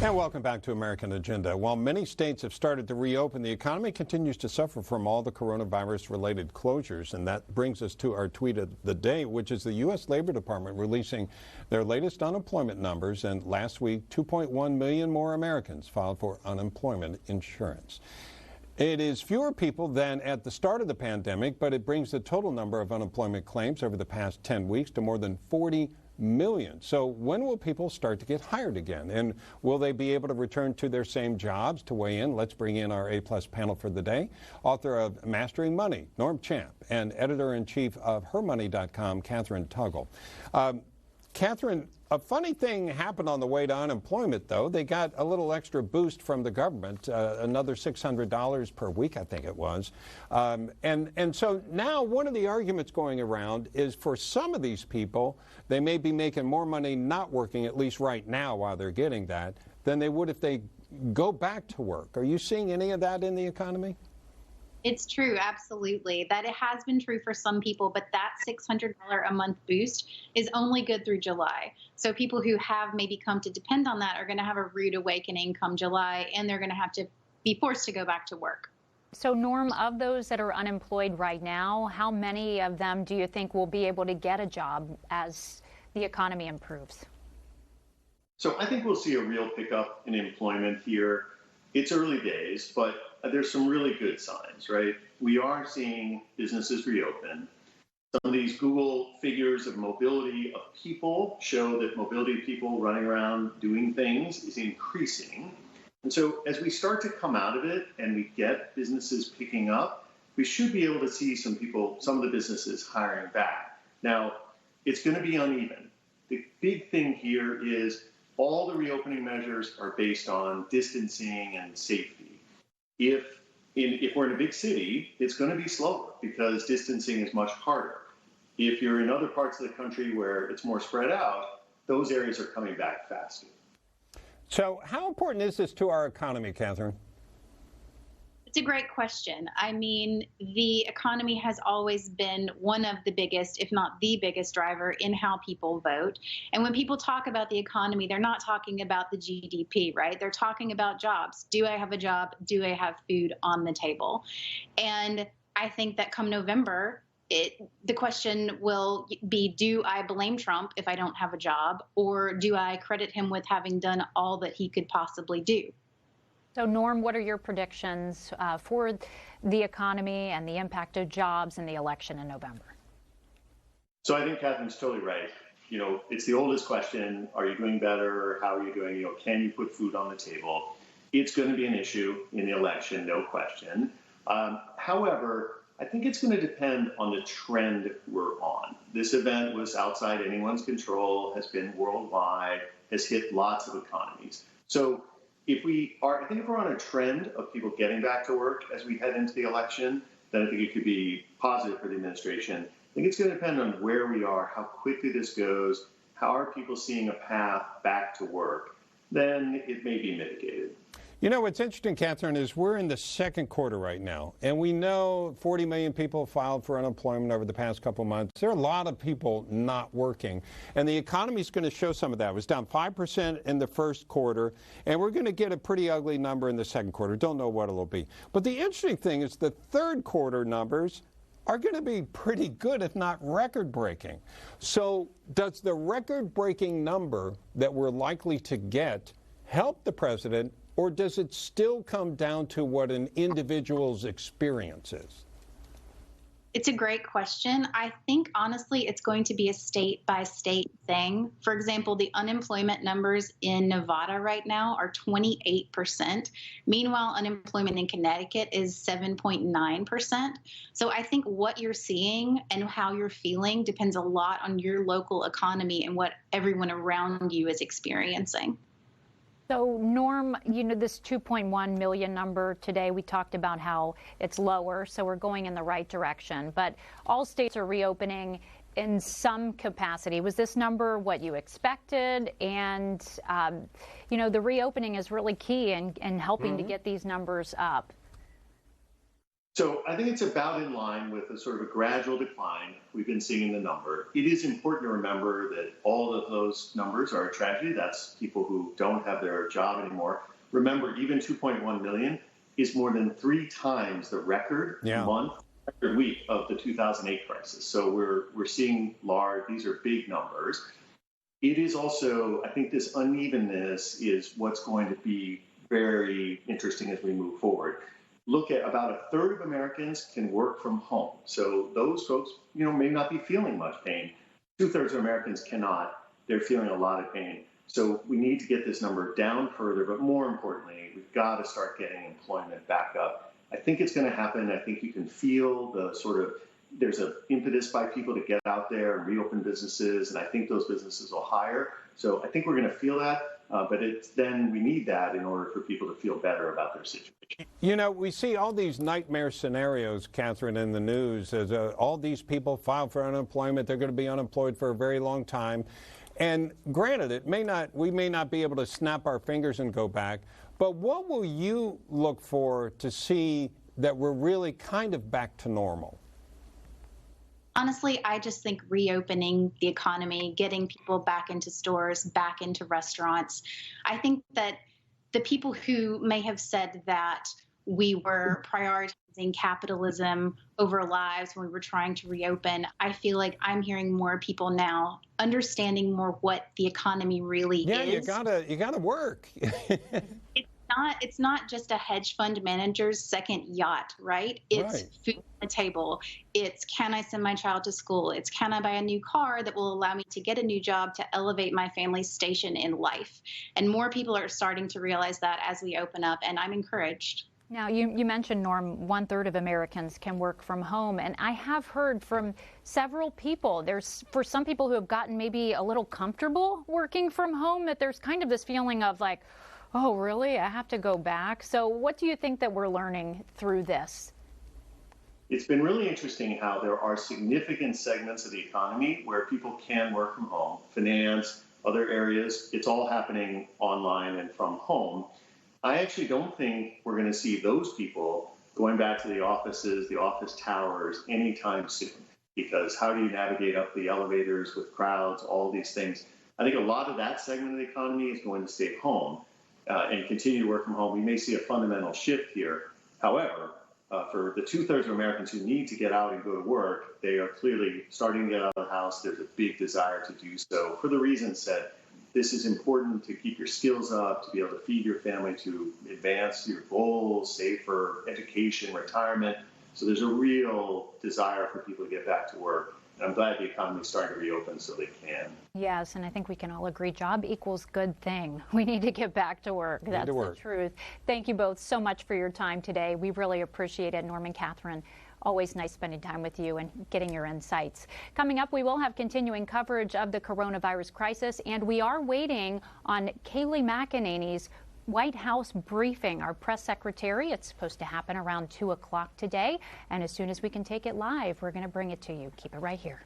And welcome back to American Agenda. While many states have started to reopen, the economy continues to suffer from all the coronavirus-related closures. And that brings us to our tweet of the day, which is the U.S. Labor Department releasing their latest unemployment numbers. And last week, 2.1 million more Americans filed for unemployment insurance. It is fewer people than at the start of the pandemic, but it brings the total number of unemployment claims over the past 10 weeks to more than 40 million. So when will people start to get hired again? And will they be able to return to their same jobs? To weigh in, let's bring in our A-plus panel for the day. Author of Mastering Money, Norm Champ, and editor-in-chief of HerMoney.com, Katherine Tuggle. Katherine, a funny thing happened on the way to unemployment, though. They got a little extra boost from the government, another $600 per week, I think it was. And so now one of the arguments going around is for some of these people, they may be making more money not working, at least right now while they're getting that, than they would if they go back to work. Are you seeing any of that in the economy? It's true, absolutely, that it has been true for some people, but that $600 a month boost is only good through July. So people who have maybe come to depend on that are going to have a rude awakening come July, and they're going to have to be forced to go back to work. So, Norm, of those that are unemployed right now, how many of them do you think will be able to get a job as the economy improves? So I think we'll see a real pickup in employment here. It's early days, but there's some really good signs, right? We are seeing businesses reopen. Some of these Google figures of mobility of people show that mobility of people running around doing things is increasing. And so as we start to come out of it and we get businesses picking up, we should be able to see some of the businesses hiring back. Now, it's going to be uneven. The big thing here is all the reopening measures are based on distancing and safety. If we're in a big city, it's going to be slower because distancing is much harder. If you're in other parts of the country where it's more spread out, those areas are coming back faster. So how important is this to our economy, Katherine? It's a great question. I mean, the economy has always been one of the biggest, if not the biggest driver in how people vote. And when people talk about the economy, they're not talking about the GDP, right? They're talking about jobs. Do I have a job? Do I have food on the table? And I think that come November, the question will be, do I blame Trump if I don't have a job? Or do I credit him with having done all that he could possibly do? So, Norm, what are your predictions for the economy and the impact of jobs in the election in November? So I think Katherine's totally right. You know, it's the oldest question. Are you doing better? How are you doing? You know, can you put food on the table? It's going to be an issue in the election, no question. However, I think it's going to depend on the trend we're on. This event was outside anyone's control, has been worldwide, has hit lots of economies. So I think if we're on a trend of people getting back to work as we head into the election, then I think it could be positive for the administration. I think it's going to depend on where we are, how quickly this goes, how are people seeing a path back to work, then it may be mitigated. You know, what's interesting, Katherine, is we're in the second quarter right now, and we know 40 million people filed for unemployment over the past couple months. There are a lot of people not working, and the economy is going to show some of that. It was down 5% in the first quarter, and we're going to get a pretty ugly number in the second quarter. Don't know what it'll be. But the interesting thing is the third quarter numbers are going to be pretty good, if not record-breaking. So does the record-breaking number that we're likely to get help the president, or does it still come down to what an individual's experience is? It's a great question. I think, honestly, it's going to be a state-by-state thing. For example, the unemployment numbers in Nevada right now are 28%. Meanwhile, unemployment in Connecticut is 7.9%. So I think what you're seeing and how you're feeling depends a lot on your local economy and what everyone around you is experiencing. So, Norm, you know, this 2.1 million number today, we talked about how it's lower, so we're going in the right direction. But all states are reopening in some capacity. Was this number what you expected? And, you know, the reopening is really key in helping to get these numbers up. So I think it's about in line with a sort of a gradual decline we've been seeing in the number. It is important to remember that all of those numbers are a tragedy. That's people who don't have their job anymore. Remember, even 2.1 million is more than 3 times the record month, record week of the 2008 crisis. So we're seeing these are big numbers. It is also, I think this unevenness is what's going to be very interesting as we move forward. Look at about a third of Americans can work from home. So those folks, may not be feeling much pain. 2/3 of Americans cannot. They're feeling a lot of pain. So we need to get this number down further, but more importantly, we've got to start getting employment back up. I think it's going to happen. I think you can feel there's an impetus by people to get out there and reopen businesses, and I think those businesses will hire. So I think we're going to feel that, but we need that in order for people to feel better about their situation. We see all these nightmare scenarios, Catherine, in the news as all these people file for unemployment. They're going to be unemployed for a very long time. And granted, we may not be able to snap our fingers and go back, but what will you look for to see that we're really kind of back to normal? Honestly, I just think reopening the economy, getting people back into stores, back into restaurants. I think that the people who may have said that we were prioritizing capitalism over lives when we were trying to reopen, I feel like I'm hearing more people now understanding more what the economy really is. Yeah, you gotta work. It's not just a hedge fund manager's second yacht, right? It's food on the table. It's, can I send my child to school? It's, can I buy a new car that will allow me to get a new job to elevate my family's station in life? And more people are starting to realize that as we open up, and I'm encouraged. Now, you mentioned, Norm, 1/3 of Americans can work from home, and I have heard from several people, for some people who have gotten maybe a little comfortable working from home, that there's kind of this feeling of like, oh, really? I have to go back? So what do you think that we're learning through this? It's been really interesting how there are significant segments of the economy where people can work from home, finance, other areas. It's all happening online and from home. I actually don't think we're going to see those people going back to the offices, the office towers anytime soon, because how do you navigate up the elevators with crowds, all these things? I think a lot of that segment of the economy is going to stay home and continue to work from home. We may see a fundamental shift here. However, for the 2/3 of Americans who need to get out and go to work, they are clearly starting to get out of the house. There's a big desire to do so for the reasons that this is important to keep your skills up, to be able to feed your family, to advance your goals, save for education, retirement. So there's a real desire for people to get back to work. And I'm glad the economy is starting to reopen so they can. Yes, and I think we can all agree job equals good thing. We need to get back to work. That's the truth. Thank you both so much for your time today. We really appreciate it. Norm and Catherine, always nice spending time with you and getting your insights. Coming up, we will have continuing coverage of the coronavirus crisis, and we are waiting on Kayleigh McEnany's White House briefing, our press secretary. It's supposed to happen around 2 o'clock today, and as soon as we can take it live, we're going to bring it to you. Keep it right here.